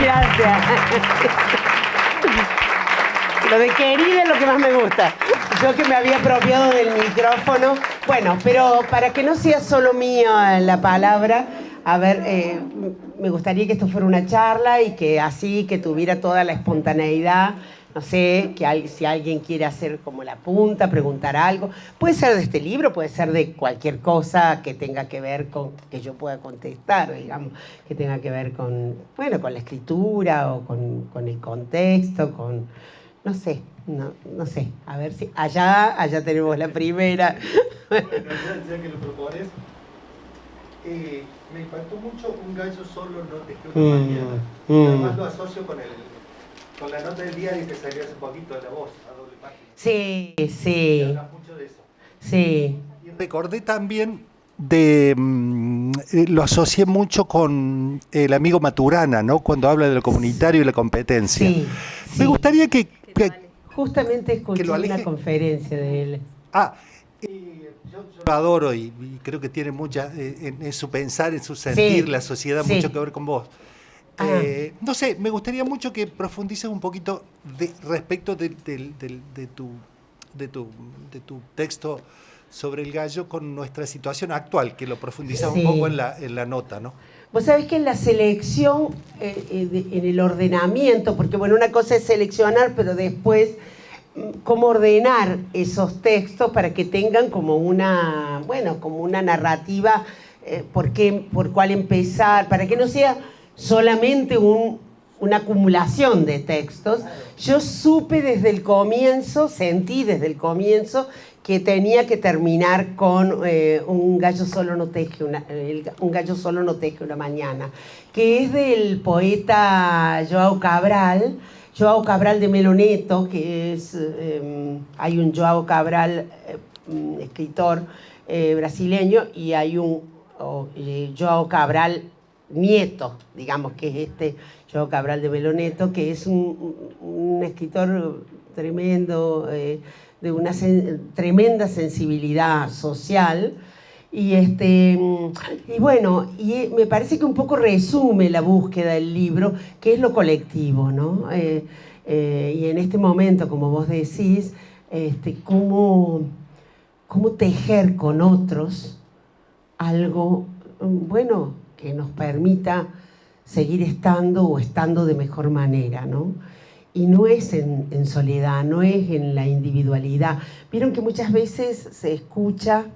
Gracias. Lo de querida es lo que más me gusta. Yo que me había apropiado del micrófono. Bueno, pero para que no sea solo mía la palabra, a ver, me gustaría que esto fuera una charla y que así, que tuviera toda la espontaneidad. No sé, si alguien quiere hacer como la punta, preguntar algo. Puede ser de este libro, puede ser de cualquier cosa que tenga que ver con, que yo pueda contestar, digamos, que tenga que ver con, bueno, con la escritura o con el contexto, con, no sé, no sé. A ver si, allá tenemos la primera. Bueno, ya que lo propones, me impactó mucho Un gallo solo no tejió una mañana. Además lo asocio con la nota del diario que salió hace poquito de La Voz, a doble página. Sí. Y hablas mucho de eso. Sí. Y recordé también lo asocié mucho con el amigo Maturana, ¿no? Cuando habla de lo comunitario y la competencia. Sí. Me gustaría que justamente escuché una conferencia de él. Yo lo adoro y creo que tiene mucha, en su pensar, en su sentir, la sociedad, mucho que ver con vos. No sé, me gustaría mucho que profundices un poquito respecto de tu texto sobre el gallo con nuestra situación actual, que lo profundizas un poco en la nota, ¿no? Vos sabés que en la selección, en el ordenamiento, porque bueno, una cosa es seleccionar, pero después cómo ordenar esos textos para que tengan como una, bueno, como una narrativa, por cuál empezar, para que no sea solamente una acumulación de textos. Yo supe desde el comienzo, sentí desde el comienzo que tenía que terminar con un gallo solo no teje una mañana, que es del poeta João Cabral de Meloneto, que es, hay un João Cabral, escritor brasileño, y hay un João Cabral nieto, digamos, que es este João Cabral de Meloneto, que es un escritor tremendo, de una tremenda sensibilidad social. Y bueno, me parece que un poco resume la búsqueda del libro, que es lo colectivo, ¿no? Y en este momento, como vos decís, cómo tejer con otros algo, bueno, que nos permita seguir estando o estando de mejor manera, ¿no? Y no es en soledad, no es en la individualidad. Vieron que muchas veces se escucha.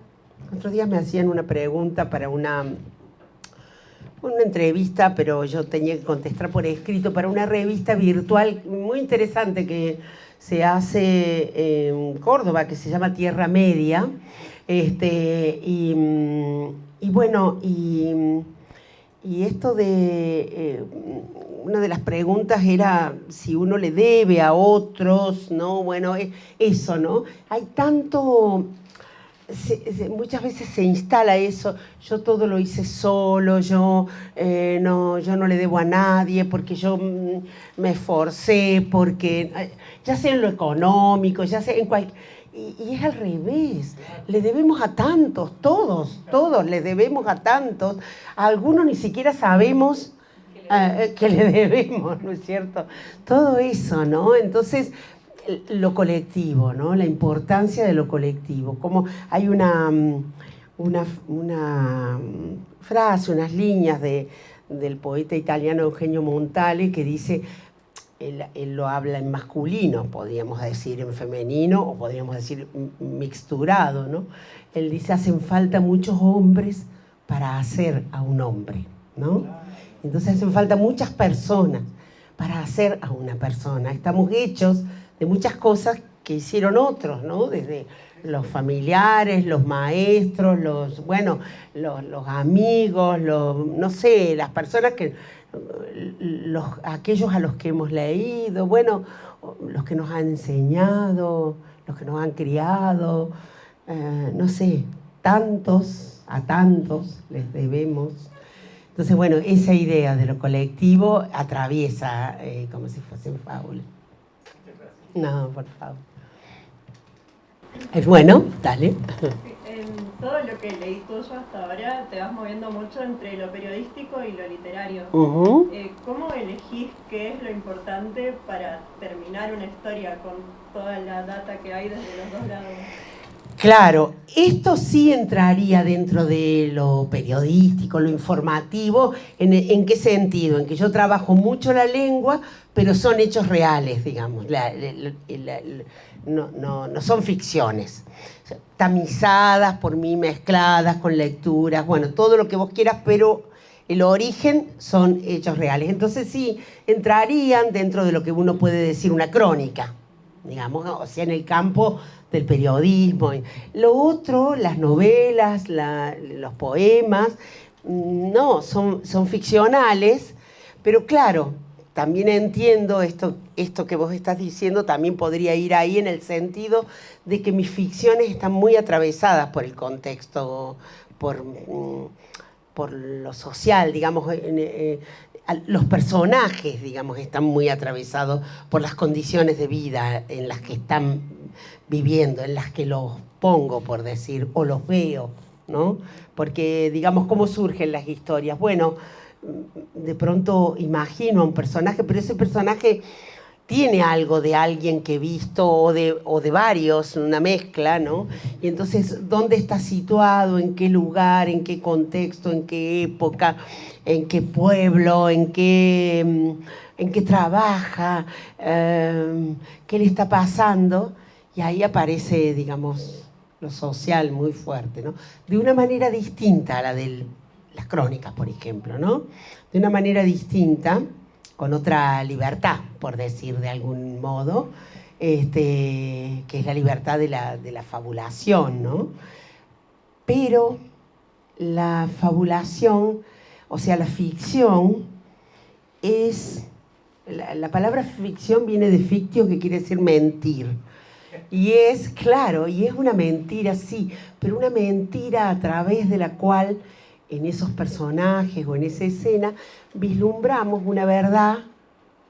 Otros días me hacían una pregunta para una entrevista, pero yo tenía que contestar por escrito, para una revista virtual muy interesante que se hace en Córdoba, que se llama Tierra Media. Y bueno, y esto de... una de las preguntas era si uno le debe a otros, ¿no? Bueno, eso, ¿no? Hay tanto... muchas veces se instala eso, yo todo lo hice solo, yo no le debo a nadie porque yo me esforcé, porque ya sea en lo económico, ya sea en cualquier... Y es al revés, le debemos a tantos, todos le debemos a tantos, a algunos ni siquiera sabemos que le debemos, ¿no es cierto? Todo eso, ¿no? Entonces, lo colectivo, ¿no? La importancia de lo colectivo. Como hay una frase, unas líneas del poeta italiano Eugenio Montale que dice, él lo habla en masculino, podríamos decir en femenino, o podríamos decir mixturado, ¿no? Él dice, hacen falta muchos hombres para hacer a un hombre, ¿no? Entonces hacen falta muchas personas para hacer a una persona. Estamos hechos de muchas cosas que hicieron otros, ¿no? Desde los familiares, los maestros, los amigos, no sé, las personas aquellos a los que hemos leído, bueno, los que nos han enseñado, los que nos han criado, no sé, a tantos les debemos. Entonces, bueno, esa idea de lo colectivo atraviesa como si fuesen fábulas. No, por favor. Bueno, dale. En todo lo que leí tuyo hasta ahora te vas moviendo mucho entre lo periodístico y lo literario. ¿Cómo elegís qué es lo importante para terminar una historia con toda la data que hay desde los dos lados? Claro, esto sí entraría dentro de lo periodístico, lo informativo. ¿En qué sentido? En que yo trabajo mucho la lengua, pero son hechos reales, digamos. No son ficciones. Tamizadas por mí, mezcladas con lecturas, bueno, todo lo que vos quieras, pero el origen son hechos reales. Entonces sí, entrarían dentro de lo que uno puede decir una crónica, digamos, o sea, en el campo del periodismo. Lo otro, las novelas, los poemas, no, son ficcionales, pero claro, también entiendo esto que vos estás diciendo, también podría ir ahí en el sentido de que mis ficciones están muy atravesadas por el contexto, por lo social, digamos, los personajes, digamos, están muy atravesados por las condiciones de vida en las que están viviendo, en las que los pongo, por decir, o los veo, ¿no? Porque, digamos, ¿cómo surgen las historias? Bueno, de pronto imagino a un personaje, pero ese personaje tiene algo de alguien que he visto o de varios, una mezcla, ¿no? Y entonces, ¿dónde está situado? ¿En qué lugar? ¿En qué contexto? ¿En qué época? ¿En qué pueblo? ¿En qué trabaja? ¿Qué le está pasando? Y ahí aparece, digamos, lo social muy fuerte, ¿no? De una manera distinta a la de las crónicas, por ejemplo, ¿no? De una manera distinta, con otra libertad, por decir de algún modo, que es la libertad de la fabulación, ¿no? Pero la fabulación, o sea, la ficción, es... La palabra ficción viene de fictio, que quiere decir mentir. Y es, claro, y es una mentira, sí, pero una mentira a través de la cual en esos personajes o en esa escena vislumbramos una verdad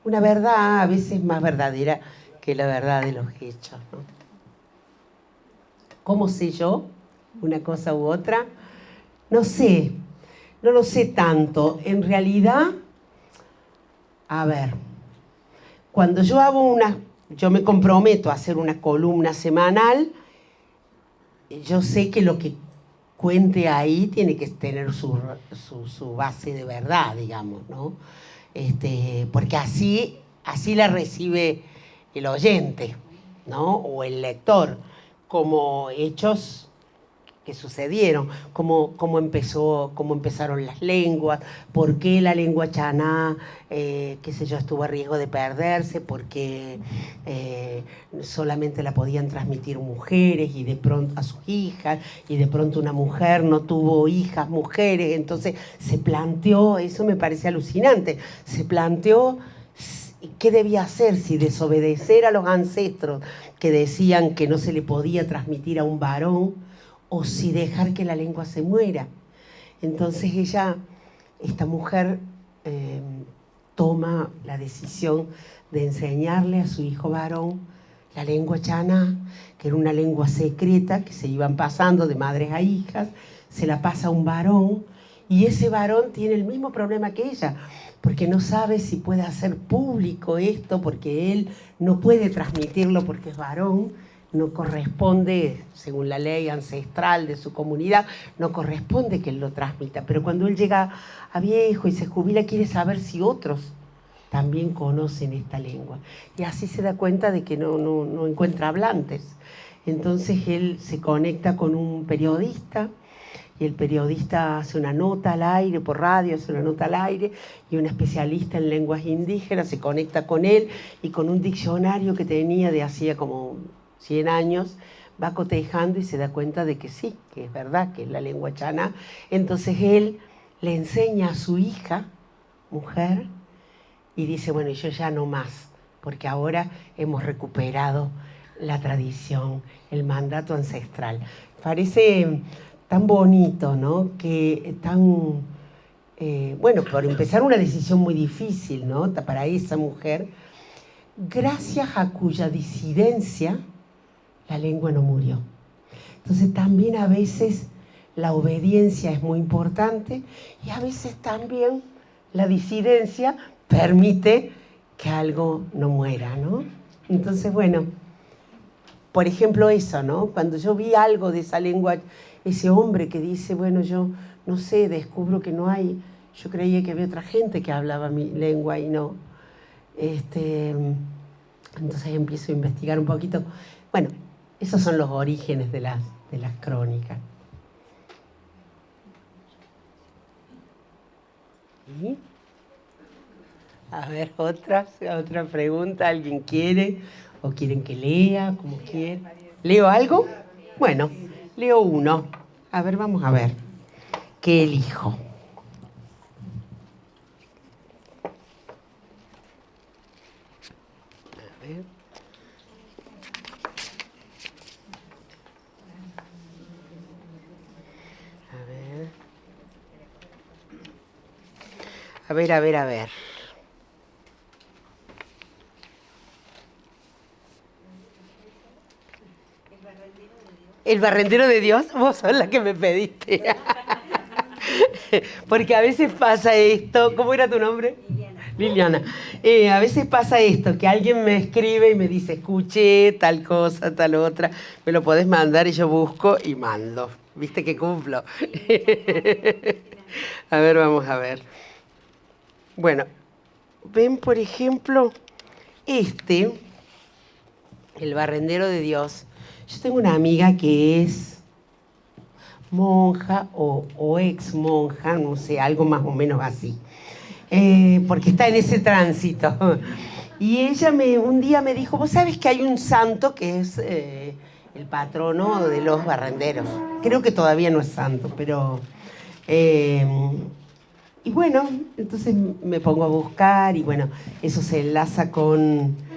a veces más verdadera que la verdad de los hechos, ¿no? ¿Cómo sé yo una cosa u otra? No sé, no lo sé tanto. En realidad, a ver, cuando yo me comprometo a hacer una columna semanal, yo sé que lo que cuente ahí tiene que tener su base de verdad, digamos, ¿no? Porque así la recibe el oyente, ¿no? O el lector, como hechos que sucedieron, cómo empezaron las lenguas, por qué la lengua chaná, qué sé yo, estuvo a riesgo de perderse, porque solamente la podían transmitir mujeres y de pronto a sus hijas, y de pronto una mujer no tuvo hijas mujeres, entonces se planteó, eso me parece alucinante, se planteó qué debía hacer, si desobedecer a los ancestros que decían que no se le podía transmitir a un varón, o si dejar que la lengua se muera. Entonces esta mujer, toma la decisión de enseñarle a su hijo varón la lengua chaná, que era una lengua secreta que se iban pasando de madres a hijas, se la pasa a un varón, y ese varón tiene el mismo problema que ella, porque no sabe si puede hacer público esto, porque él no puede transmitirlo porque es varón, no corresponde, según la ley ancestral de su comunidad, no corresponde que él lo transmita. Pero cuando él llega a viejo y se jubila, quiere saber si otros también conocen esta lengua. Y así se da cuenta de que no encuentra hablantes. Entonces él se conecta con un periodista, y el periodista hace una nota al aire, por radio hace una nota al aire, y un especialista en lenguas indígenas se conecta con él, y con un diccionario que tenía de hacía como 100 años, va cotejando y se da cuenta de que sí, que es verdad, que es la lengua chaná. Entonces él le enseña a su hija, mujer, y dice, bueno, yo ya no más, porque ahora hemos recuperado la tradición, el mandato ancestral. Parece tan bonito, ¿no? Que tan... bueno, por empezar, una decisión muy difícil, ¿no? Para esa mujer, gracias a cuya disidencia la lengua no murió. Entonces también a veces la obediencia es muy importante y a veces también la disidencia permite que algo no muera, ¿no? Entonces, bueno, por ejemplo eso, ¿no? Cuando yo vi algo de esa lengua, ese hombre que dice, bueno, yo no sé, descubro que no hay, yo creía que había otra gente que hablaba mi lengua y no. Entonces empiezo a investigar un poquito. Bueno, esos son los orígenes de las crónicas. ¿Y? A ver, otra pregunta. ¿Alguien quiere? ¿O quieren que lea? Como quieren. ¿Leo algo? Bueno, leo uno. A ver, vamos a ver. ¿Qué elijo? A ver. A ver. El barrendero de Dios, vos sos la que me pediste. Porque a veces pasa esto, ¿cómo era tu nombre? Liliana. A veces pasa esto, que alguien me escribe y me dice, escuché tal cosa, tal otra, me lo podés mandar y yo busco y mando. ¿Viste que cumplo? A ver, vamos a ver. Bueno, ven por ejemplo, el barrendero de Dios. Yo tengo una amiga que es monja o ex monja, no sé, algo más o menos así, porque está en ese tránsito. Y ella un día me dijo, vos sabés que hay un santo que es el patrono de los barrenderos. Creo que todavía no es santo, pero... y bueno, entonces me pongo a buscar y bueno, eso se enlaza con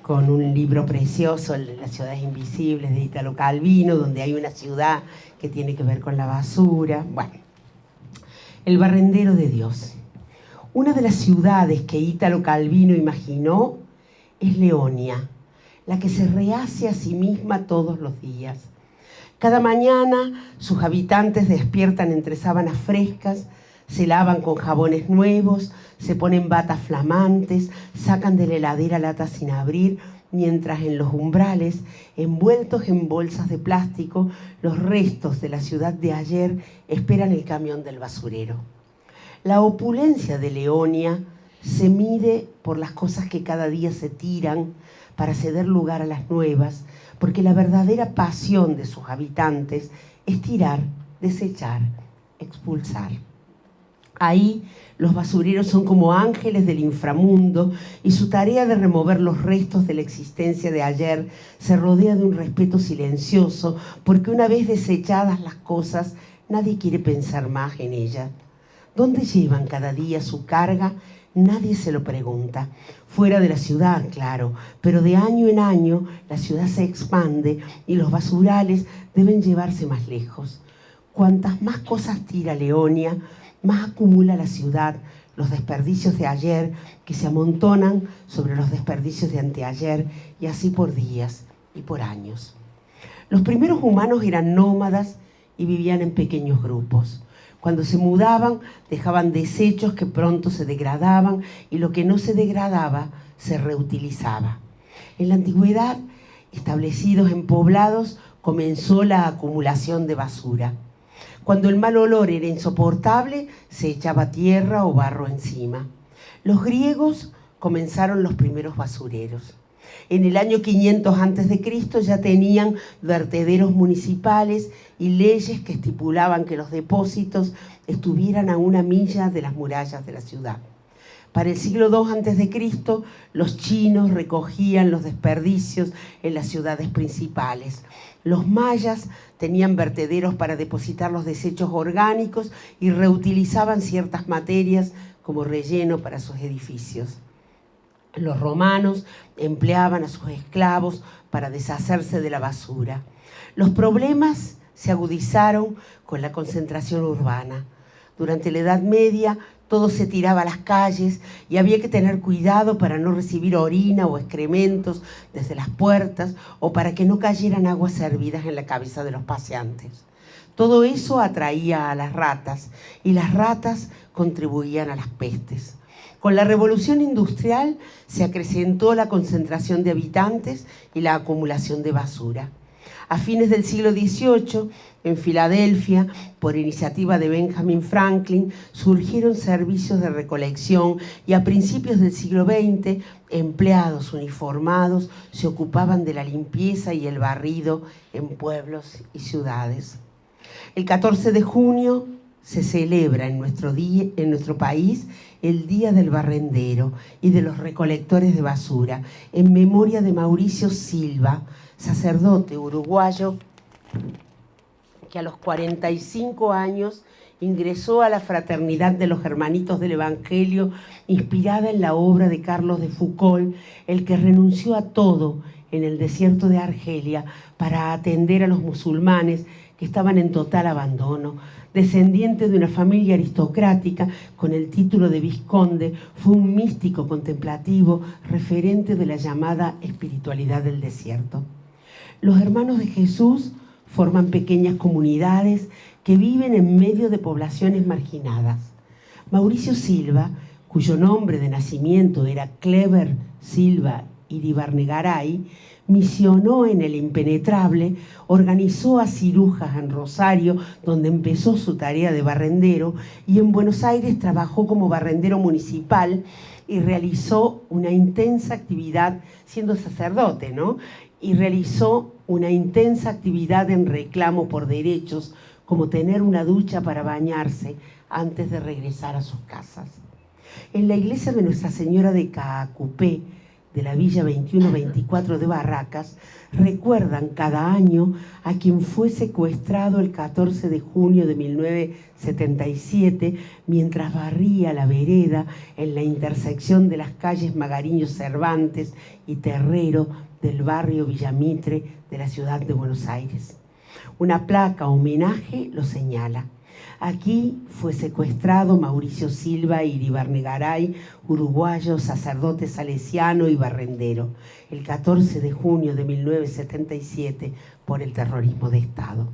un libro precioso, Las ciudades invisibles, de Italo Calvino, donde hay una ciudad que tiene que ver con la basura. Bueno, el barrendero de Dios. Una de las ciudades que Italo Calvino imaginó es Leonia, la que se rehace a sí misma todos los días. Cada mañana sus habitantes despiertan entre sábanas frescas, se lavan con jabones nuevos, se ponen batas flamantes, sacan de la heladera latas sin abrir, mientras en los umbrales, envueltos en bolsas de plástico, los restos de la ciudad de ayer esperan el camión del basurero. La opulencia de Leonia se mide por las cosas que cada día se tiran para ceder lugar a las nuevas, porque la verdadera pasión de sus habitantes es tirar, desechar, expulsar. Ahí los basureros son como ángeles del inframundo y su tarea de remover los restos de la existencia de ayer se rodea de un respeto silencioso, porque una vez desechadas las cosas, nadie quiere pensar más en ellas. ¿Dónde llevan cada día su carga? Nadie se lo pregunta. Fuera de la ciudad, claro, pero de año en año la ciudad se expande y los basurales deben llevarse más lejos. Cuantas más cosas tira Leonia, más acumula la ciudad los desperdicios de ayer que se amontonan sobre los desperdicios de anteayer y así por días y por años. Los primeros humanos eran nómadas y vivían en pequeños grupos. Cuando se mudaban, dejaban desechos que pronto se degradaban y lo que no se degradaba se reutilizaba. En la antigüedad, establecidos en poblados, comenzó la acumulación de basura. Cuando el mal olor era insoportable, se echaba tierra o barro encima. Los griegos comenzaron los primeros basureros. En el año 500 a.C. ya tenían vertederos municipales y leyes que estipulaban que los depósitos estuvieran a 1 milla de las murallas de la ciudad. Para el siglo II a.C., los chinos recogían los desperdicios en las ciudades principales. Los mayas tenían vertederos para depositar los desechos orgánicos y reutilizaban ciertas materias como relleno para sus edificios. Los romanos empleaban a sus esclavos para deshacerse de la basura. Los problemas se agudizaron con la concentración urbana. Durante la Edad Media, Todo se tiraba a las calles y había que tener cuidado para no recibir orina o excrementos desde las puertas o para que no cayeran aguas hervidas en la cabeza de los paseantes. Todo eso atraía a las ratas y las ratas contribuían a las pestes. Con la revolución industrial se acrecentó la concentración de habitantes y la acumulación de basura. A fines del siglo XVIII, en Filadelfia, por iniciativa de Benjamin Franklin, surgieron servicios de recolección y a principios del siglo XX, empleados uniformados se ocupaban de la limpieza y el barrido en pueblos y ciudades. El 14 de junio se celebra en nuestro país el Día del Barrendero y de los recolectores de basura, en memoria de Mauricio Silva, sacerdote uruguayo que a los 45 años ingresó a la Fraternidad de los Hermanitos del Evangelio, inspirada en la obra de Carlos de Foucault, el que renunció a todo en el desierto de Argelia para atender a los musulmanes que estaban en total abandono. Descendiente de una familia aristocrática con el título de vizconde, fue un místico contemplativo, referente de la llamada espiritualidad del desierto. Los hermanos de Jesús forman pequeñas comunidades que viven en medio de poblaciones marginadas. Mauricio Silva, cuyo nombre de nacimiento era Clever Silva Iribarnegaray, misionó en el impenetrable, organizó a cirujas en Rosario, donde empezó su tarea de barrendero, y en Buenos Aires trabajó como barrendero municipal y realizó una intensa actividad, siendo sacerdote, ¿no? Y realizó una intensa actividad en reclamo por derechos, como tener una ducha para bañarse antes de regresar a sus casas. En la iglesia de Nuestra Señora de Caacupé, de la Villa 2124 de Barracas, recuerdan cada año a quien fue secuestrado el 14 de junio de 1977 mientras barría la vereda en la intersección de las calles Magariño Cervantes y Terrero del barrio Villamitre de la ciudad de Buenos Aires. Una placa homenaje lo señala. Aquí fue secuestrado Mauricio Silva Iribarnegaray, uruguayo, sacerdote salesiano y barrendero, el 14 de junio de 1977 por el terrorismo de Estado.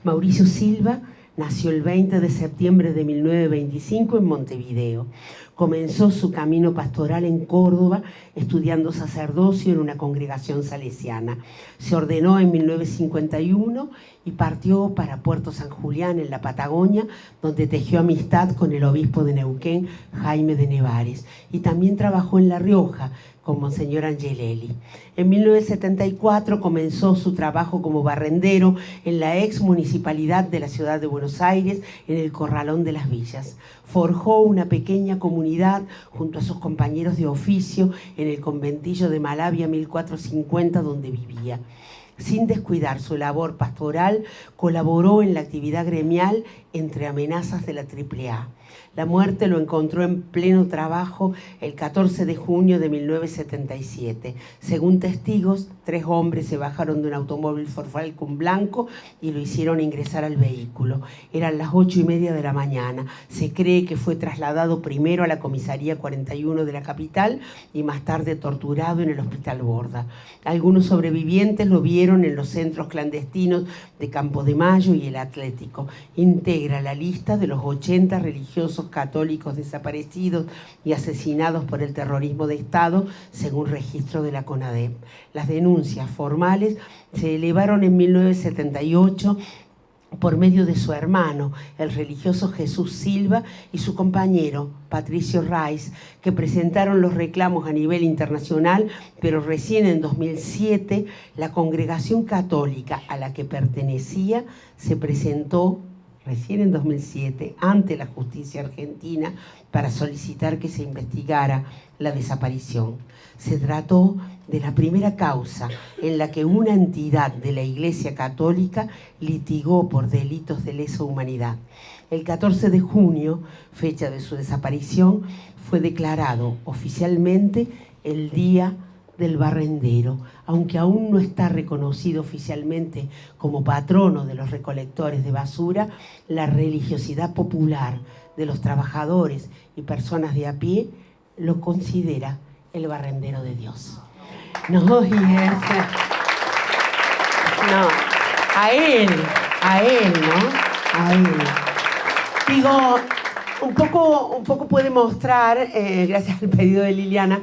Mauricio Silva nació el 20 de septiembre de 1925 en Montevideo. Comenzó su camino pastoral en Córdoba, estudiando sacerdocio en una congregación salesiana. Se ordenó en 1951 y partió para Puerto San Julián, en la Patagonia, donde tejió amistad con el obispo de Neuquén, Jaime de Nevares, y también trabajó en La Rioja con Monseñor Angelelli. En 1974 comenzó su trabajo como barrendero en la ex municipalidad de la ciudad de Buenos Aires, en el Corralón de las Villas. Forjó una pequeña comunidad junto a sus compañeros de oficio en el conventillo de Malavia 1450, donde vivía. Sin descuidar su labor pastoral, colaboró en la actividad gremial entre amenazas de la AAA. La muerte lo encontró en pleno trabajo el 14 de junio de 1977. Según testigos, 3 hombres se bajaron de un automóvil Ford Falcon blanco y lo hicieron ingresar al vehículo. Eran las 8:30 de la mañana. Se cree que fue trasladado primero a la comisaría 41 de la capital y más tarde torturado en el hospital Borda. Algunos sobrevivientes lo vieron en los centros clandestinos de Campo de Mayo y el Atlético. Integra la lista de los 80 religiosos católicos desaparecidos y asesinados por el terrorismo de Estado, según registro de la CONADEP. Las denuncias formales se elevaron en 1978 por medio de su hermano, el religioso Jesús Silva, y su compañero, Patricio Rice, que presentaron los reclamos a nivel internacional, pero recién en 2007 la congregación católica a la que pertenecía se presentó recién en 2007, ante la justicia argentina para solicitar que se investigara la desaparición. Se trató de la primera causa en la que una entidad de la Iglesia Católica litigó por delitos de lesa humanidad. El 14 de junio, fecha de su desaparición, fue declarado oficialmente el Día del Barrendero, aunque aún no está reconocido oficialmente como patrono de los recolectores de basura. La religiosidad popular de los trabajadores y personas de a pie, lo considera el barrendero de Dios. No, y ese, no, a él, ¿no? A él. Digo, un poco puede mostrar, gracias al pedido de Liliana,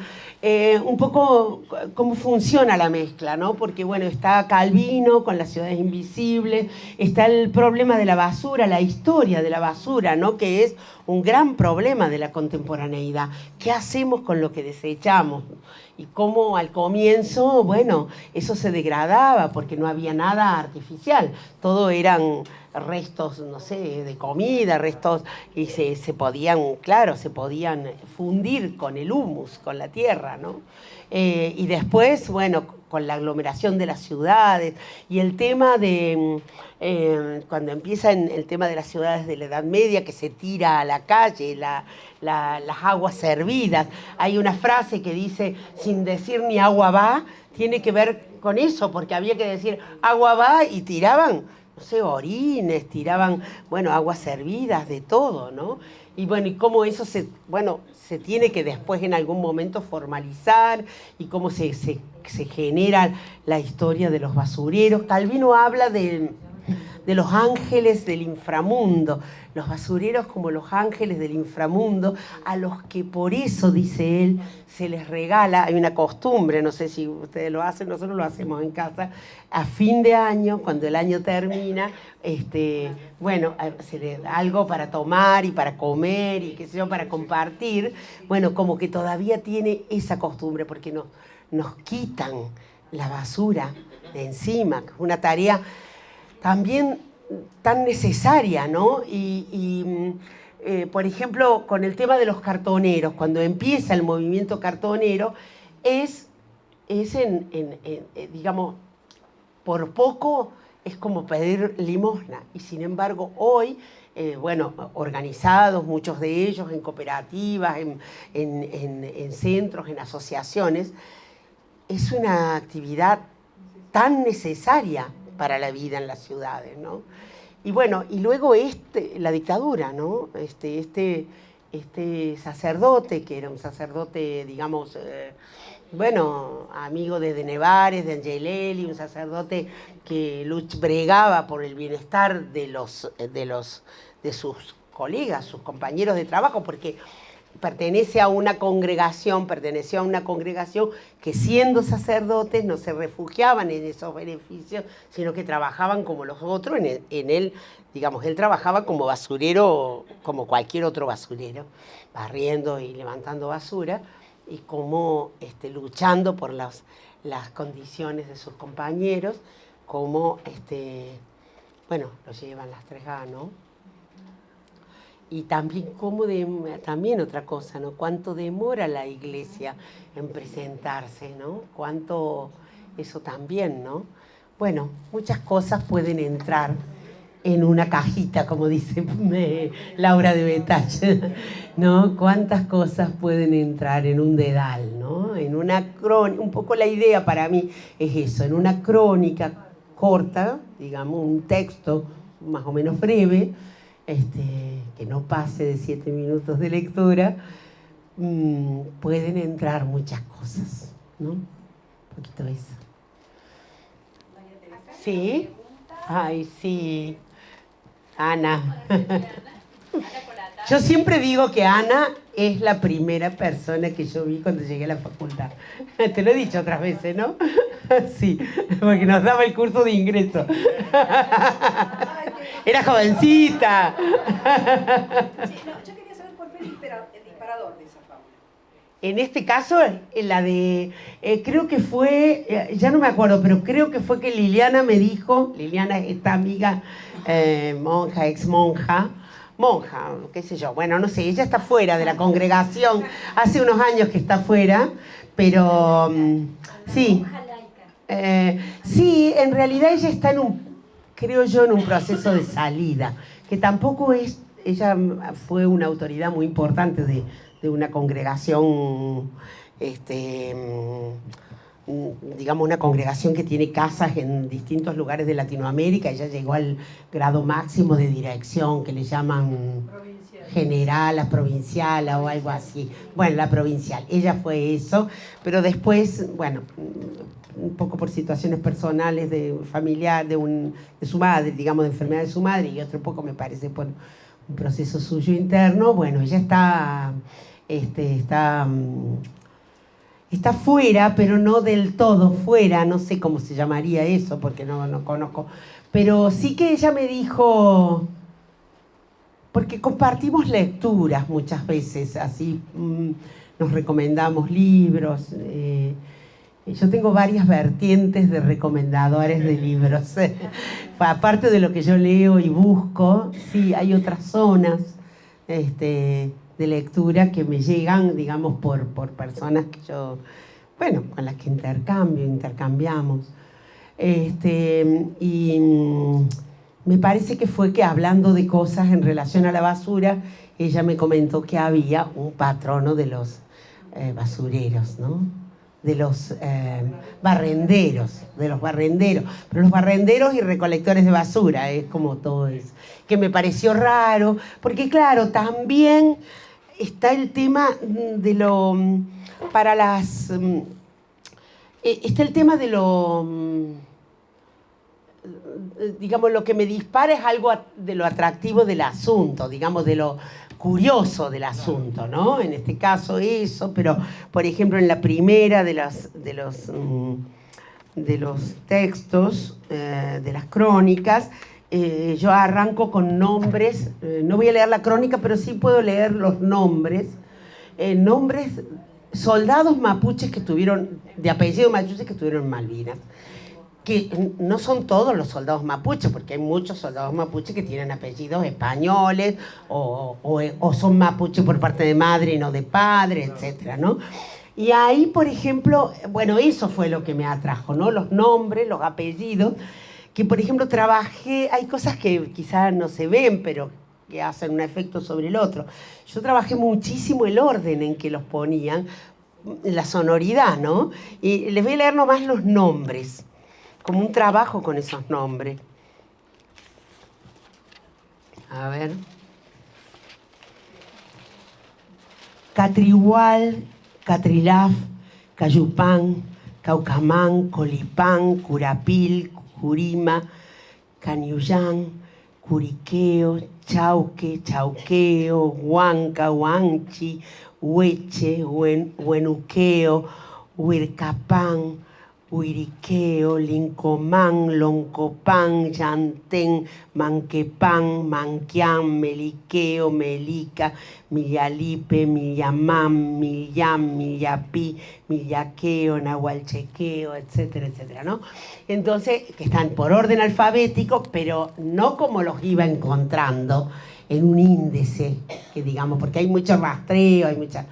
un poco cómo funciona la mezcla, ¿no? Porque, bueno, está Calvino con las ciudades invisibles, está el problema de la basura, la historia de la basura, ¿no? Que es un gran problema de la contemporaneidad. ¿Qué hacemos con lo que desechamos? Y cómo al comienzo, bueno, eso se degradaba porque no había nada artificial. Todo eran restos, no sé, de comida, restos, y se podían, claro, se podían fundir con el humus, con la tierra, ¿no? Y después, bueno, con la aglomeración de las ciudades y el tema de, cuando empieza el tema de las ciudades de la Edad Media, que se tira a la calle, las aguas servidas. Hay una frase que dice, sin decir ni agua va, tiene que ver con eso, porque había que decir agua va y tiraban, no sé, orines, tiraban, bueno, aguas servidas, de todo, ¿no? Y bueno, y cómo eso se tiene que después en algún momento formalizar y cómo se genera la historia de los basureros. Calvino habla de los ángeles del inframundo, los basureros como los ángeles del inframundo, a los que por eso, dice él, se les regala, hay una costumbre, no sé si ustedes lo hacen, nosotros lo hacemos en casa, a fin de año, cuando el año termina, bueno, se le da algo para tomar y para comer y qué sé yo, para compartir, bueno, como que todavía tiene esa costumbre, porque nos quitan la basura de encima, que es una tarea también tan necesaria, ¿no? Por ejemplo, con el tema de los cartoneros, cuando empieza el movimiento cartonero, es digamos, por poco es como pedir limosna. Y sin embargo, hoy, bueno, organizados, muchos de ellos en cooperativas, en centros, en asociaciones, es una actividad tan necesaria para la vida en las ciudades, ¿no? Y bueno, y luego la dictadura, ¿no? Este sacerdote, que era un sacerdote, digamos, bueno, amigo de Nevares, de Angelelli, un sacerdote que bregaba por el bienestar de sus colegas, sus compañeros de trabajo, porque perteneció a una congregación que siendo sacerdotes no se refugiaban en esos beneficios, sino que trabajaban como los otros, digamos, él trabajaba como basurero, como cualquier otro basurero, barriendo y levantando basura, y como luchando por las condiciones de sus compañeros, como, bueno, lo llevan las 3A, ¿no? Y también, también otra cosa, ¿no? Cuánto demora la iglesia en presentarse, ¿no? Cuánto, eso también, ¿no? Bueno, muchas cosas pueden entrar en una cajita, como dice Laura de Betach, ¿no? Cuántas cosas pueden entrar en un dedal, ¿no? En una crónica, un poco la idea para mí es eso, en una crónica corta, digamos, un texto más o menos breve, que no pase de 7 minutos de lectura, pueden entrar muchas cosas, ¿no? Un poquito eso. ¿Sí? Ay, sí. Ana. Yo siempre digo que Ana es la primera persona que yo vi cuando llegué a la facultad. Te lo he dicho otras veces, ¿no? Sí, porque nos daba el curso de ingreso. Era jovencita. Sí, no, yo quería saber cuál fue el disparador de esa fábula. En este caso, la de, creo que fue, ya no me acuerdo, pero creo que fue que Liliana me dijo, Liliana es esta amiga monja, ex monja, qué sé yo, bueno, no sé, ella está fuera de la congregación, hace unos años que está fuera, pero sí. Sí, en realidad ella está creo yo, en un proceso de salida, que tampoco es, ella fue una autoridad muy importante de una congregación digamos, una congregación que tiene casas en distintos lugares de Latinoamérica. Ella llegó al grado máximo de dirección, que le llaman general, provincial o algo así. Bueno, la provincial. Ella fue eso, pero después, bueno, un poco por situaciones personales de familiar, de su madre, digamos, de enfermedad de su madre, y otro poco me parece por un proceso suyo interno. Bueno, ella está fuera, pero no del todo fuera, no sé cómo se llamaría eso, porque no conozco. Pero sí que ella me dijo, porque compartimos lecturas muchas veces, así nos recomendamos libros. Yo tengo varias vertientes de recomendadores de libros. Aparte de lo que yo leo y busco, sí, hay otras zonas de lectura que me llegan, digamos, por personas que yo, bueno, con las que intercambiamos. Y me parece que fue que hablando de cosas en relación a la basura, ella me comentó que había un patrono de los basureros, ¿no? De los barrenderos, pero los barrenderos y recolectores de basura, es como todo eso, que me pareció raro, porque claro, también está el tema de lo, para las, está el tema de lo, digamos, lo que me dispara es algo de lo atractivo del asunto, digamos, de lo curioso del asunto, ¿no? En este caso eso, pero por ejemplo en la primera de los textos, de las crónicas, yo arranco con nombres, no voy a leer la crónica, pero sí puedo leer los nombres, soldados mapuches que estuvieron, de apellido mapuche, que estuvieron en Malvinas. Que no son todos los soldados mapuches, porque hay muchos soldados mapuches que tienen apellidos españoles o son mapuches por parte de madre y no de padre, etcétera, ¿no? Y ahí, por ejemplo, bueno, eso fue lo que me atrajo, ¿no? Los nombres, los apellidos, que por ejemplo trabajé, hay cosas que quizás no se ven, pero que hacen un efecto sobre el otro. Yo trabajé muchísimo el orden en que los ponían, la sonoridad, ¿no? Y les voy a leer nomás los nombres, como un trabajo con esos nombres. A ver. Catrihual, Catrilaf, Cayupán, Caucamán, Colipán, Curapil, Curima, Caniuyán, Curiqueo, Chauque, Chauqueo, Huanca, Huanchi, Hueche, Huenuqueo, Huircapán, Huiriqueo, Lincomán, Loncopán, Yantén, Manquepán, Manquián, Meliqueo, Melica, Millalipe, Millamán, Millán, Millapí, Millaqueo, Nahualchequeo, etcétera, etcétera, ¿no? Entonces, que están por orden alfabético, pero no como los iba encontrando en un índice, que digamos, porque hay mucho rastreo, hay mucha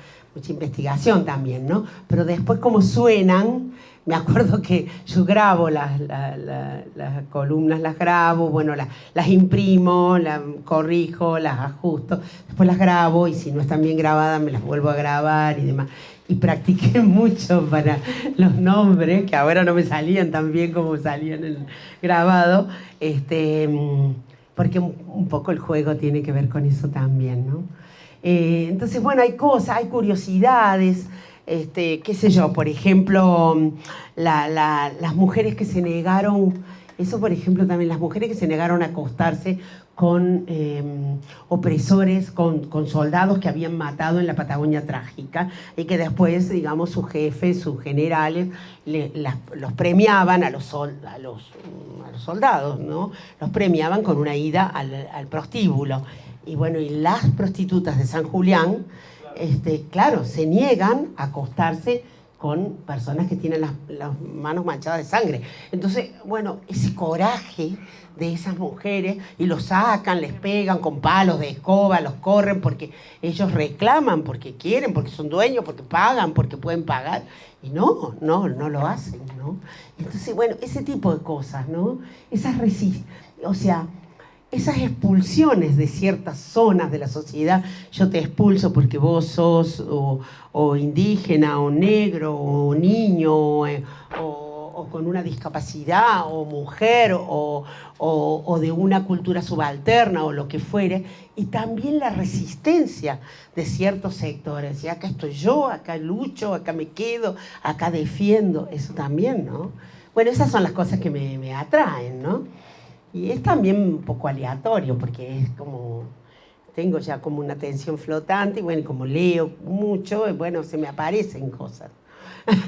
investigación también, ¿no? Pero después como suenan, me acuerdo que yo grabo las columnas, las grabo, bueno, las imprimo, las corrijo, las ajusto, después las grabo y si no están bien grabadas me las vuelvo a grabar y demás. Y practiqué mucho para los nombres, que ahora no me salían tan bien como salían en el grabado, porque un poco el juego tiene que ver con eso también, ¿no? Entonces, bueno, hay cosas, hay curiosidades, qué sé yo, por ejemplo, las mujeres que se negaron, eso por ejemplo también, las mujeres que se negaron a acostarse con opresores, con soldados que habían matado en la Patagonia Trágica y que después, digamos, sus jefes, sus generales, los premiaban a los soldados, ¿no? Los premiaban con una ida al prostíbulo. Y bueno, y las prostitutas de San Julián, claro, se niegan a acostarse con personas que tienen las manos manchadas de sangre. Entonces, bueno, ese coraje de esas mujeres, y los sacan, les pegan con palos de escoba, los corren porque ellos reclaman, porque quieren, porque son dueños, porque pagan, porque pueden pagar. Y no lo hacen, ¿no? Entonces, bueno, ese tipo de cosas, ¿no? O sea, esas expulsiones de ciertas zonas de la sociedad. Yo te expulso porque vos sos o indígena, o negro, o niño, o con una discapacidad, o mujer, o de una cultura subalterna, o lo que fuere, y también la resistencia de ciertos sectores. Y acá estoy yo, acá lucho, acá me quedo, acá defiendo, eso también, ¿no? Bueno, esas son las cosas que me atraen, ¿no? Y es también un poco aleatorio, porque es como, tengo ya como una atención flotante, y bueno, como leo mucho, bueno, se me aparecen cosas.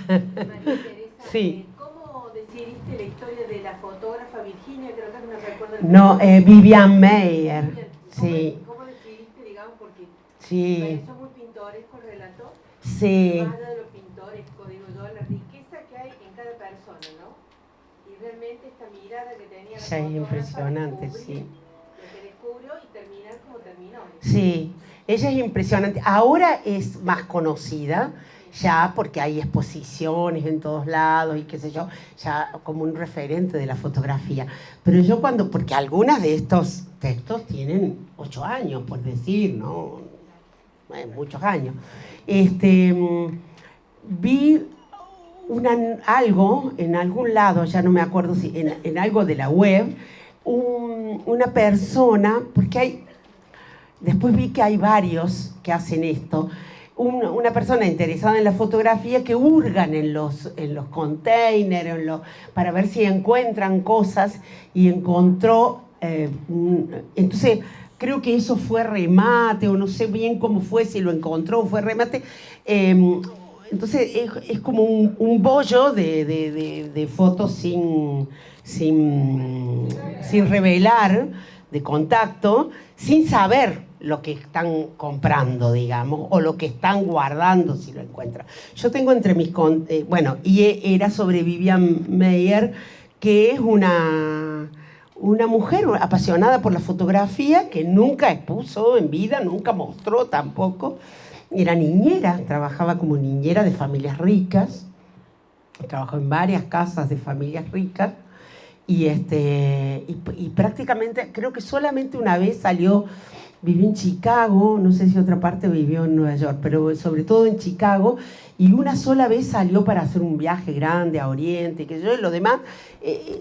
María Teresa, Sí. ¿cómo decidiste la historia de la fotógrafa Virginia? Creo que no recuerdo. No, Vivian Maier. Sí. ¿Cómo decidiste, digamos, porque Sí. me pareció muy pintoresco el relato? Sí. Más allá de lo pintoresco, digo yo, la riqueza que hay en cada persona, ¿no? Y realmente esta mirada que tenía la Ya es fotógrafa, impresionante, descubrir sí. lo que descubrió y terminar como terminó. Sí, ella es impresionante. Ahora es más conocida ya porque hay exposiciones en todos lados y qué sé yo, ya como un referente de la fotografía. Pero yo porque algunas de estos textos tienen 8 años, por decir, ¿no? Muchos años. Vi algo en algún lado, ya no me acuerdo si en algo de la web, una persona, porque después vi que hay varios que hacen esto, una persona interesada en la fotografía que hurgan en los containers, para ver si encuentran cosas, y encontró, entonces creo que eso fue remate, o no sé bien cómo fue, si lo encontró o fue remate. Entonces es como un bollo de fotos sin revelar, de contacto, sin saber lo que están comprando, digamos, o lo que están guardando si lo encuentran. Yo tengo entre mis... era sobre Vivian Maier, que es una mujer apasionada por la fotografía, que nunca expuso en vida, nunca mostró tampoco. Era niñera, trabajaba como niñera de familias ricas, trabajó en varias casas de familias ricas, y prácticamente, creo que solamente una vez vivió en Chicago, no sé si otra parte vivió en Nueva York, pero sobre todo en Chicago, y una sola vez salió para hacer un viaje grande a Oriente, que yo, y lo demás,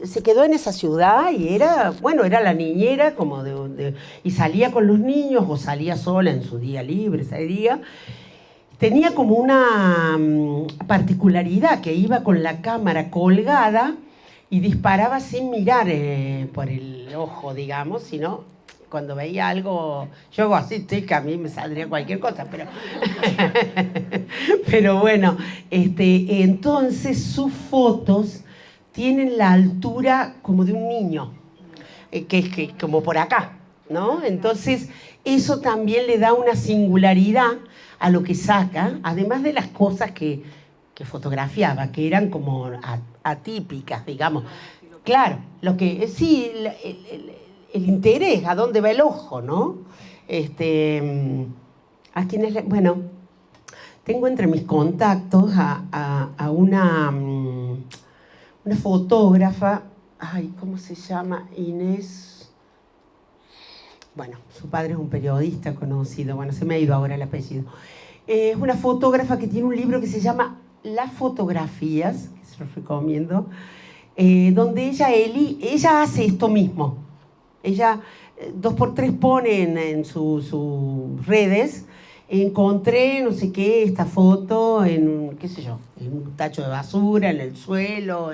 se quedó en esa ciudad, y era la niñera, y salía con los niños, o salía sola en su día libre, ese día. Tenía como una particularidad, que iba con la cámara colgada y disparaba sin mirar por el ojo, digamos, sino cuando veía algo, yo hago así, que a mí me saldría cualquier cosa, pero pero bueno, entonces sus fotos tienen la altura como de un niño, que es como por acá, ¿no? Entonces eso también le da una singularidad a lo que saca, además de las cosas que fotografiaba, que eran como atípicas, digamos. Claro, lo que sí, el interés, a dónde va el ojo, ¿no? A quienes, bueno, tengo entre mis contactos a una fotógrafa, ¿cómo se llama? Inés. Bueno, su padre es un periodista conocido, bueno, se me ha ido ahora el apellido. Es una fotógrafa que tiene un libro que se llama Las fotografías, que se los recomiendo, donde ella hace esto mismo. Ella 2x3 pone en sus redes, encontré no sé qué, esta foto en, qué sé yo, en un tacho de basura, en el suelo,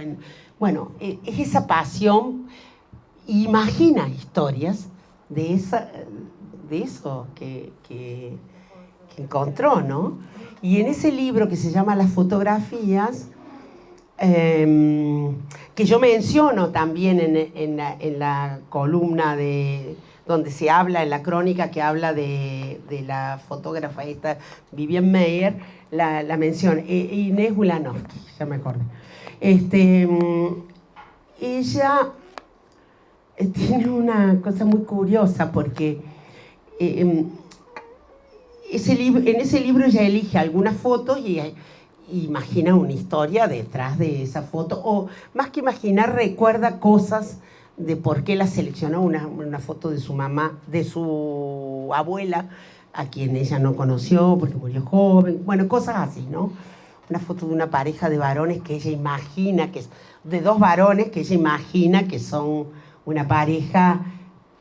bueno, es esa pasión, imagina historias de eso que encontró, ¿no? Y en ese libro que se llama Las fotografías, que yo menciono también en la columna donde se habla, en la crónica que habla de la fotógrafa esta, Vivian Maier, la menciona, Inés Ulanovsky, ya me acordé. Ella tiene una cosa muy curiosa, porque en ese libro ella elige algunas fotos y imagina una historia detrás de esa foto, o más que imaginar, recuerda cosas de por qué la seleccionó una foto de su mamá, de su abuela, a quien ella no conoció porque murió joven, bueno, cosas así, ¿no? Una foto de una pareja de varones que ella imagina, de dos varones que ella imagina que son una pareja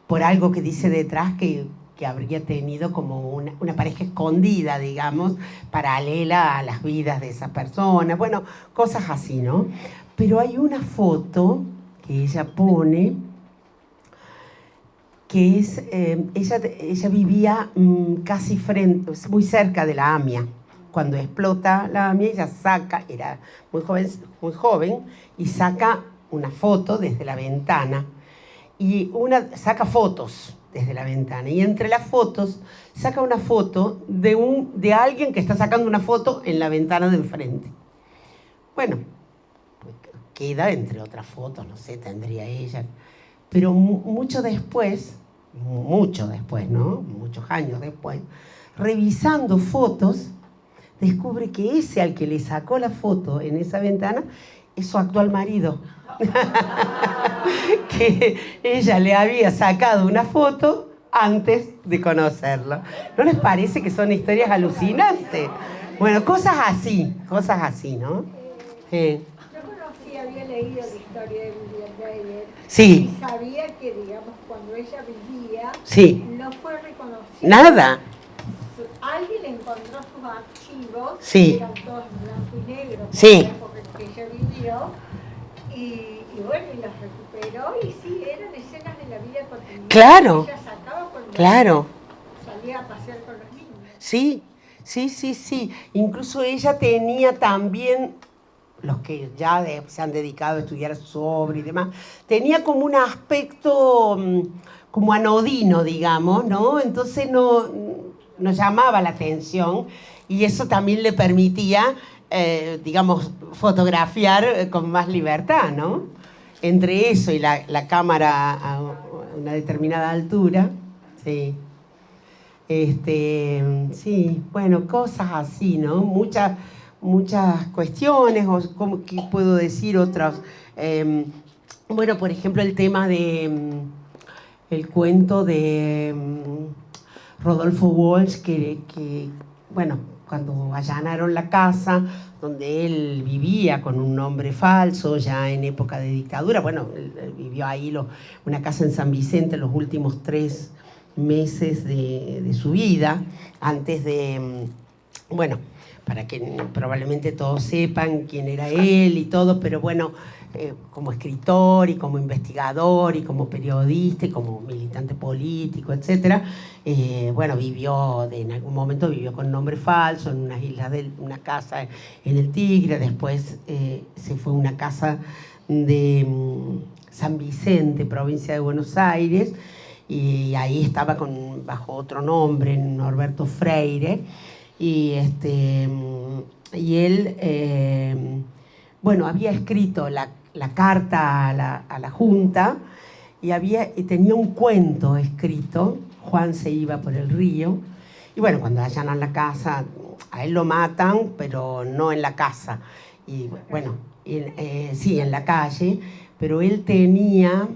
por algo que dice detrás que habría tenido como una pareja escondida, digamos, paralela a las vidas de esas personas, bueno, cosas así, ¿no? Pero hay una foto que ella pone, que es, ella vivía casi muy cerca de la AMIA. Cuando explota la AMIA, ella era muy joven, y saca una foto desde la ventana. Y saca fotos desde la ventana. Y entre las fotos, saca una foto de alguien que está sacando una foto en la ventana de enfrente. Bueno, pues queda entre otras fotos, no sé, tendría ella. Pero mucho después, ¿no? Muchos años después, revisando fotos, descubre que ese al que le sacó la foto en esa ventana es su actual marido. Que ella le había sacado una foto antes de conocerlo. ¿No les parece que son historias alucinantes? Bueno, cosas así, ¿no? Yo conocí, había leído la historia de Vivian Reyer. Sí. Y sabía que, digamos, cuando ella vivía, sí. no fue reconocida. Nada. Alguien encontró sus archivos, sí. que eran todos en blanco y negro, por sí. la época en que ella vivió. Y bueno, y los recuperó, y sí, eran escenas de la vida cotidiana. Claro. Que ella sacaba cuando salía a pasear con los niños. Sí. Incluso ella tenía también, los que ya se han dedicado a estudiar su obra y demás, tenía como un aspecto como anodino, digamos, ¿no? Entonces no llamaba la atención, y eso también le permitía, digamos, fotografiar con más libertad, ¿no? Entre eso y la cámara a una determinada altura, sí. Sí, bueno, cosas así, ¿no? Muchas cuestiones, o ¿qué puedo decir? Otras. Bueno, por ejemplo, el tema de el cuento de Rodolfo Walsh, que, bueno, cuando allanaron la casa donde él vivía con un nombre falso, ya en época de dictadura, bueno, él vivió ahí una casa en San Vicente los últimos 3 meses de su vida, antes de, bueno, para que probablemente todos sepan quién era él y todo, pero bueno, como escritor y como investigador y como periodista y como militante político, etc. Bueno, en algún momento vivió con nombre falso en unas islas una casa en el Tigre, después se fue a una casa de San Vicente, provincia de Buenos Aires, y ahí estaba bajo otro nombre, Norberto Freire, y él, bueno, había escrito la carta a la Junta, y tenía un cuento escrito, Juan se iba por el río, y bueno, cuando allanan la casa, a él lo matan, pero no en la casa, y bueno, sí, en la calle, pero él tenía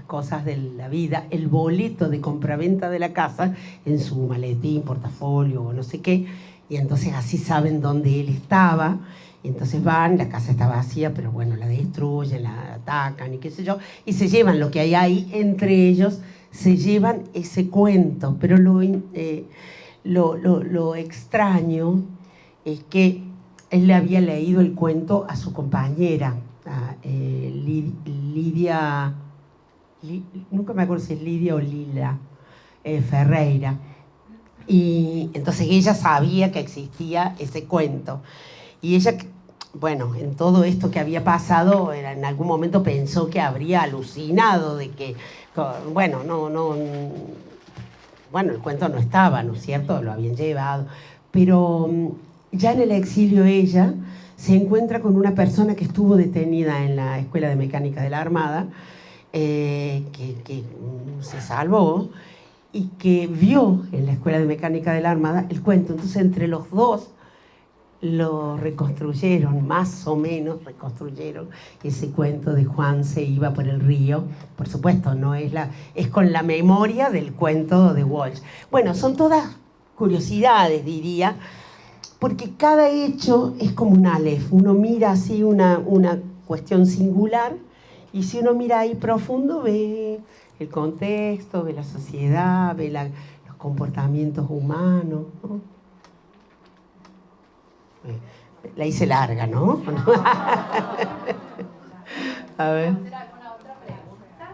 cosas de la vida, el boleto de compraventa de la casa en su maletín, portafolio o no sé qué, y entonces así saben dónde él estaba, y entonces van, la casa está vacía, pero bueno, la destruyen, la atacan y qué sé yo, y se llevan lo que hay ahí, entre ellos se llevan ese cuento, pero lo extraño es que él le había leído el cuento a su compañera, a Lidia, nunca me acuerdo si es Lidia o Lila Ferreira, y entonces ella sabía que existía ese cuento, y ella, bueno, en todo esto que había pasado, en algún momento pensó que habría alucinado de que, bueno, bueno, el cuento no estaba, ¿no es cierto?, lo habían llevado, pero ya en el exilio ella se encuentra con una persona que estuvo detenida en la Escuela de Mecánica de la Armada, que se salvó y que vio en la Escuela de Mecánica de la Armada el cuento. Entonces, entre los dos lo reconstruyeron, más o menos reconstruyeron ese cuento de Juan se iba por el río. Por supuesto, no es es con la memoria del cuento de Walsh. Bueno, son todas curiosidades, diría, porque cada hecho es como un aleph. Uno mira así una cuestión singular, y si uno mira ahí profundo, ve el contexto, ve la sociedad, ve los comportamientos humanos, ¿no? La hice larga, ¿no? A ver. ¿Hacer alguna otra pregunta?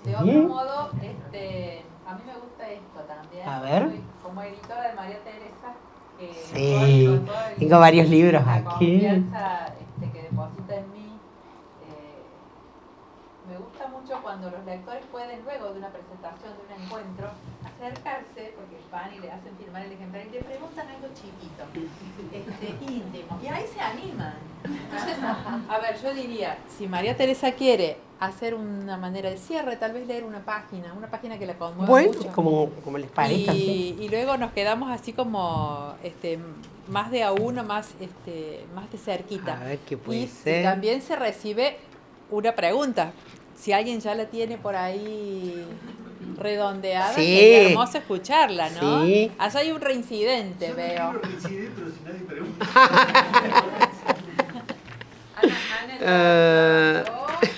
De otro modo, a mí me gusta esto también. A ver. Soy como editora de María Teresa. Sí, con todo tengo varios libros la aquí. confianza que deposita en mí. Me gusta mucho cuando los lectores pueden, luego de una presentación, de un encuentro, acercarse, porque van y le hacen firmar el ejemplar y le preguntan algo chiquito, íntimo, y ahí se animan. Entonces, a ver, yo diría, si María Teresa quiere hacer una manera de cierre, tal vez leer una página que la conmueva Bueno, mucho. como les parezca. Sí. Y luego nos quedamos así como más de a uno, más de cerquita. A ver qué puede y ser. también se recibe una pregunta. Si alguien ya la tiene por ahí redondeada, Sí. sería hermoso escucharla, ¿no? Sí. Allá hay un reincidente, veo. Ana,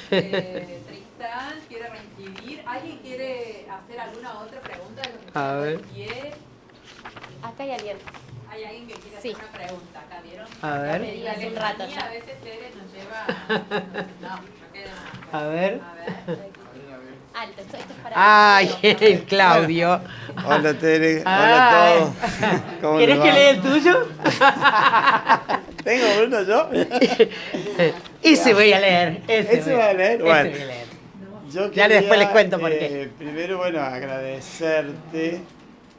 Tristán quiere reincidir. ¿Alguien quiere hacer alguna otra pregunta? A ver. Acá hay alguien. ¿Hay alguien que quiere Sí. hacer una pregunta? ¿Acá vieron? A ver. Me di hace un rato Y ya. a veces Tere nos lleva... No queda más. A ver. Alto, esto es para... Ay, el Claudio. Hola Tere, hola Ay. a todos. ¿Cómo ¿Querés les que va? lea el tuyo? ¿Tengo uno yo? Ese voy a leer. ¿Ese va a leer? Ese Bueno. voy a leer. Yo Ya después les cuento por qué. Primero, bueno, agradecerte,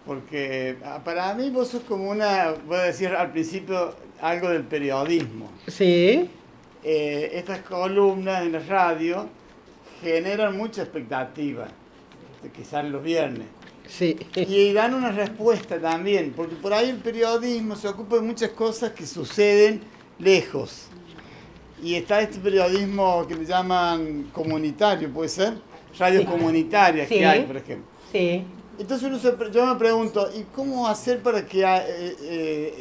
porque para mí vos sos como voy a decir al principio algo del periodismo. Sí. Estas columnas en la radio generan mucha expectativa, que salen los viernes. Sí. Y dan una respuesta también, porque por ahí el periodismo se ocupa de muchas cosas que suceden lejos. Y está este periodismo que le llaman comunitario, ¿puede ser? Radios comunitarias Sí. que hay, por ejemplo. Sí. Entonces yo me pregunto, ¿y cómo hacer para que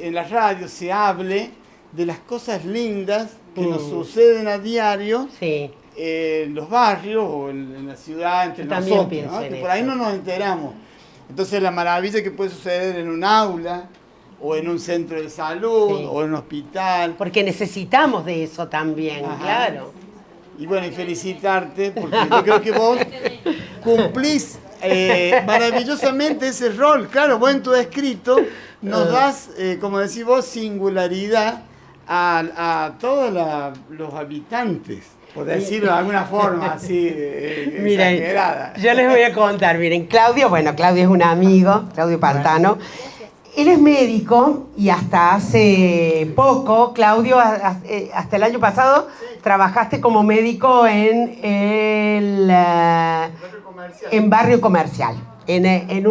en la radio se hable de las cosas lindas que nos suceden a diario Sí. en los barrios o en la ciudad entre Yo también nosotros, pienso ¿no? en Que por ahí eso. no nos enteramos. Entonces la maravilla que puede suceder en un aula o en un centro de salud Sí. o en un hospital. Porque necesitamos de eso también, Ajá. claro. Y bueno, y felicitarte porque yo creo que vos cumplís maravillosamente ese rol. Claro, vos en tu escrito nos das, como decís vos, singularidad a todos los habitantes, por decirlo de alguna forma así Miren, exagerada. yo les voy a contar. Miren, Claudio es un amigo, Claudio Pantano. Él es médico y hasta hace poco, Claudio, hasta el año pasado, trabajaste como médico en Barrio Comercial, en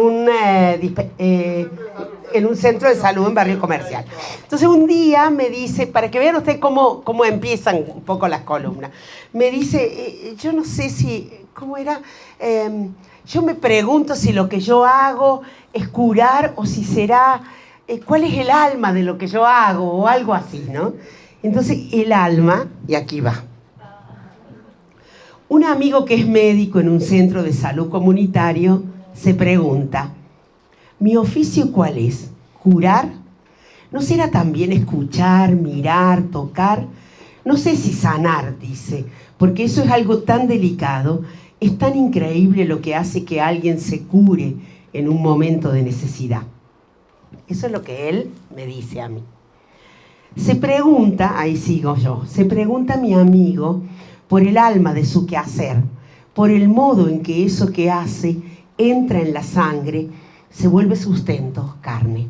un centro de salud en Barrio Comercial. Entonces un día me dice, para que vean ustedes cómo empiezan un poco las columnas, me dice, yo no sé si, ¿cómo era? Yo me pregunto si lo que yo hago es curar o si será, ¿cuál es el alma de lo que yo hago? O algo así, ¿no? Entonces, el alma, y aquí va. Un amigo que es médico en un centro de salud comunitario se pregunta, ¿mi oficio cuál es? ¿Curar? ¿No será también escuchar, mirar, tocar? No sé si sanar, dice, porque eso es algo tan delicado. Es tan increíble lo que hace que alguien se cure en un momento de necesidad. Eso es lo que él me dice a mí. Se pregunta, ahí sigo yo, se pregunta mi amigo por el alma de su quehacer, por el modo en que eso que hace entra en la sangre, se vuelve sustento, carne.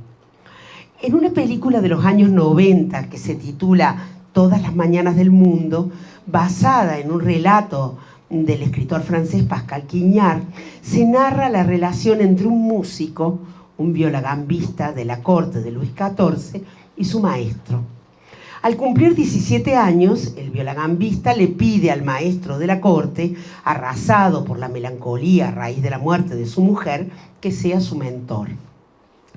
En una película de los años 90 que se titula Todas las mañanas del mundo, basada en un relato del escritor francés Pascal Quignard, se narra la relación entre un músico, un violagambista de la corte de Luis XIV, y su maestro. Al cumplir 17 años, el violagambista le pide al maestro de la corte, arrasado por la melancolía a raíz de la muerte de su mujer, que sea su mentor.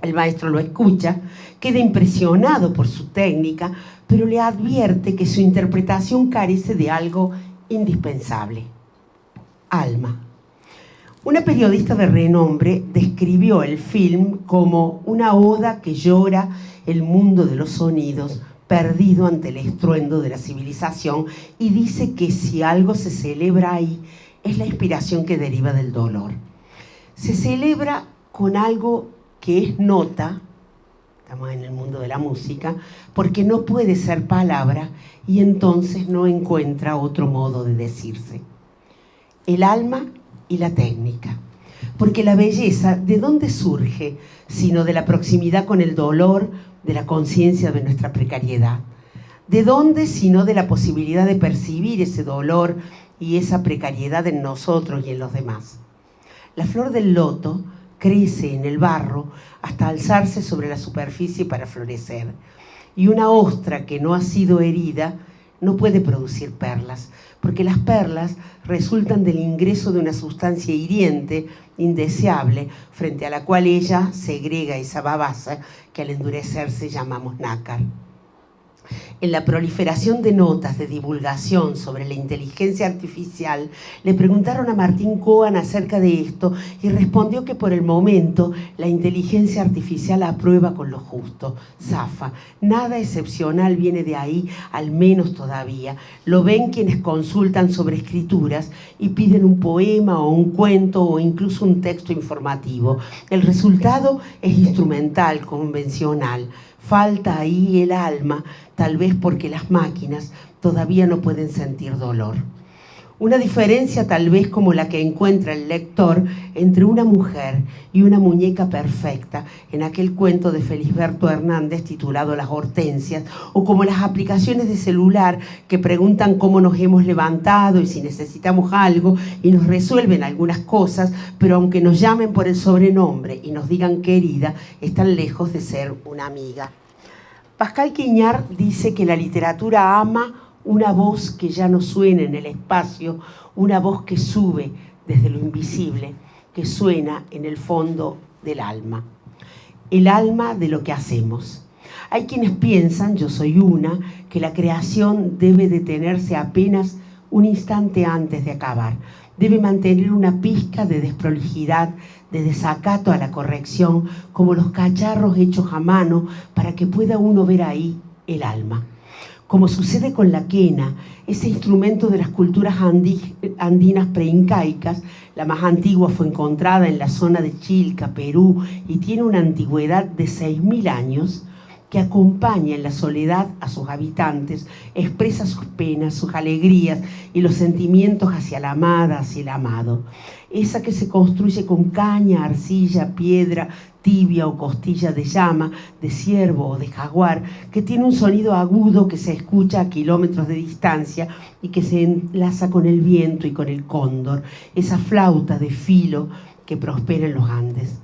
El maestro lo escucha, queda impresionado por su técnica, pero le advierte que su interpretación carece de algo indispensable: alma. Una periodista de renombre describió el film como una oda que llora el mundo de los sonidos, perdido ante el estruendo de la civilización, y dice que si algo se celebra ahí es la inspiración que deriva del dolor. Se celebra con algo que es nota, estamos en el mundo de la música, porque no puede ser palabra y entonces no encuentra otro modo de decirse. El alma y la técnica. Porque la belleza, ¿de dónde surge? Sino de la proximidad con el dolor, de la conciencia de nuestra precariedad. ¿De dónde? Sino de la posibilidad de percibir ese dolor y esa precariedad en nosotros y en los demás. La flor del loto crece en el barro hasta alzarse sobre la superficie para florecer. Y una ostra que no ha sido herida no puede producir perlas, porque las perlas resultan del ingreso de una sustancia hiriente, indeseable, frente a la cual ella segrega esa babasa que al endurecerse llamamos nácar. En la proliferación de notas de divulgación sobre la inteligencia artificial, le preguntaron a Martín Cohen acerca de esto y respondió que por el momento la inteligencia artificial aprueba con lo justo, zafa. Nada excepcional viene de ahí, al menos todavía. Lo ven quienes consultan sobre escrituras y piden un poema o un cuento o incluso un texto informativo. El resultado es instrumental, convencional. Falta ahí el alma, tal vez porque las máquinas todavía no pueden sentir dolor. Una diferencia tal vez como la que encuentra el lector entre una mujer y una muñeca perfecta en aquel cuento de Felisberto Hernández titulado Las Hortensias, o como las aplicaciones de celular que preguntan cómo nos hemos levantado y si necesitamos algo y nos resuelven algunas cosas, pero aunque nos llamen por el sobrenombre y nos digan querida, están lejos de ser una amiga. Pascal Quignard dice que la literatura ama una voz que ya no suena en el espacio, una voz que sube desde lo invisible, que suena en el fondo del alma. El alma de lo que hacemos. Hay quienes piensan, yo soy una, que la creación debe detenerse apenas un instante antes de acabar. Debe mantener una pizca de desprolijidad, de desacato a la corrección, como los cacharros hechos a mano, para que pueda uno ver ahí el alma. Como sucede con la quena, ese instrumento de las culturas andinas preincaicas, la más antigua fue encontrada en la zona de Chilca, Perú, y tiene una antigüedad de 6.000 años, que acompaña en la soledad a sus habitantes, expresa sus penas, sus alegrías y los sentimientos hacia la amada, hacia el amado. Esa que se construye con caña, arcilla, piedra, tibia o costilla de llama, de ciervo o de jaguar, que tiene un sonido agudo que se escucha a kilómetros de distancia y que se enlaza con el viento y con el cóndor, esa flauta de filo que prospera en los Andes.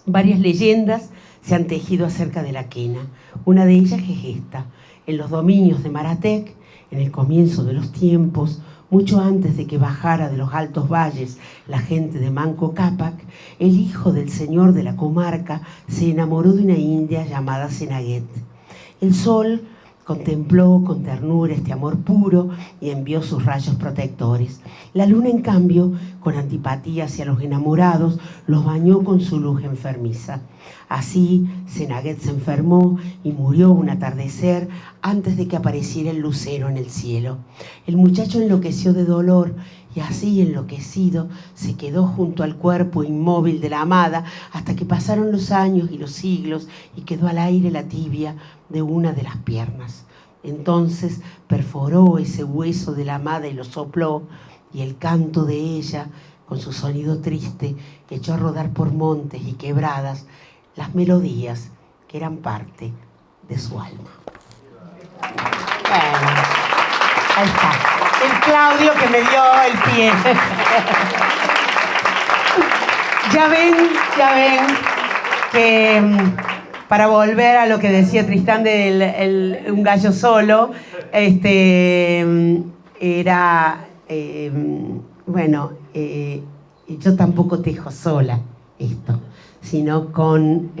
Varias leyendas se han tejido acerca de la quena. Una de ellas es esta. En los dominios de Maratec, en el comienzo de los tiempos, mucho antes de que bajara de los altos valles la gente de Manco Cápac, el hijo del señor de la comarca se enamoró de una india llamada Senaguet. El sol contempló con ternura este amor puro y envió sus rayos protectores. La luna, en cambio, con antipatía hacia los enamorados, los bañó con su luz enfermiza. Así, Senaguet se enfermó y murió un atardecer antes de que apareciera el lucero en el cielo. El muchacho enloqueció de dolor y así, enloquecido, se quedó junto al cuerpo inmóvil de la amada hasta que pasaron los años y los siglos y quedó al aire la tibia de una de las piernas. Entonces perforó ese hueso de la amada y lo sopló, y el canto de ella, con su sonido triste, echó a rodar por montes y quebradas las melodías que eran parte de su alma. Bueno, ahí está. El Claudio que me dio el pie. Ya ven para volver a lo que decía Tristán de un gallo solo, era, bueno, yo tampoco tejo sola esto, sino con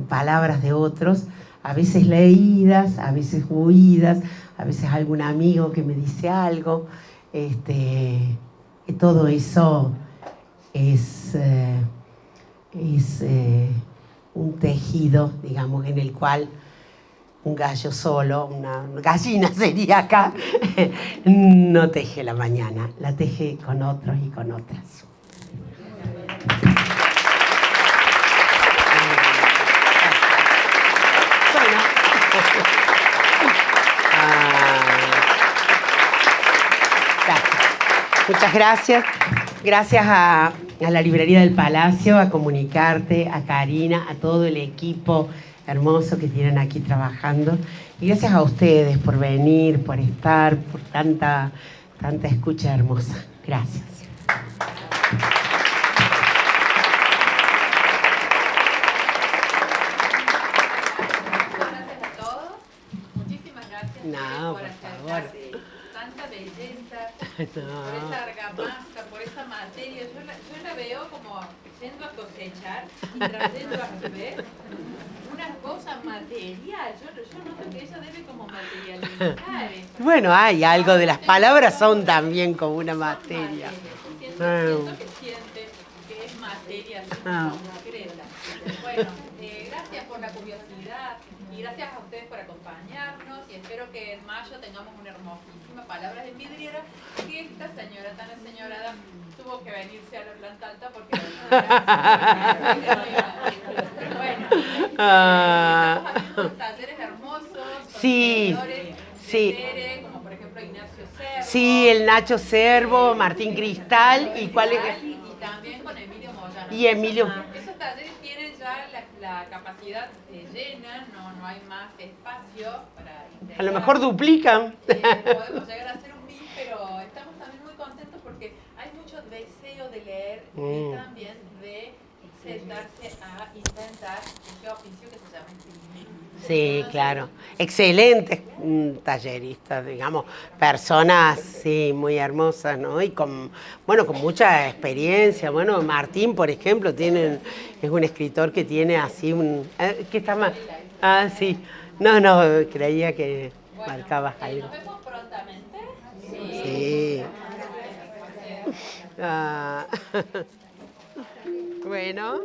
palabras de otros, a veces leídas, a veces oídas, a veces algún amigo que me dice algo. Todo eso es un tejido, digamos, en el cual un gallo solo, una gallina sería acá, no teje la mañana, la teje con otros y con otras. Bueno. Muchas gracias. Gracias a la Librería del Palacio, a Comunicarte, a Karina, a todo el equipo hermoso que tienen aquí trabajando. Y gracias a ustedes por venir, por estar, por tanta escucha hermosa. Gracias. Gracias a todos. Muchísimas gracias No, por por acercarse. Tanta belleza, por esa argamasa, por esa materia. Yo la veo como yendo a cosechar y trayendo a su vez una cosa material. Yo noto que ella debe como materializar eso. Bueno, hay algo de las palabras, son también como una materia. Siento que siente que es materia concreta. Bueno, gracias por la curiosidad y gracias a ustedes por acompañarnos y espero que en mayo tengamos una hermosísima palabra de vidriera que esta señora tan aseñorada tuvo que venirse a la planta alta porque bueno, estamos haciendo talleres hermosos con seguidores de Tere, como por ejemplo Ignacio Cervo. Sí, el Nacho Cervo, Martín Cristal y cuál es. Y también con Emilio Moyano. Y Emilio. Esos talleres tienen ya la capacidad llena, no hay más espacio para integrar. A lo mejor duplican. Podemos llegar a hacer un 1000, pero estamos también muy contentos porque hay mucho deseo de leer y también de sentarse a intentar ese oficio que se llama escribir. Sí, claro. Excelentes talleristas, digamos, personas, sí, muy hermosas, ¿no? Y con mucha experiencia. Bueno, Martín, por ejemplo, es un escritor que tiene así ¿qué está mal? Ah, sí. No, creía que marcabas algo. Nos vemos prontamente. Sí. Bueno.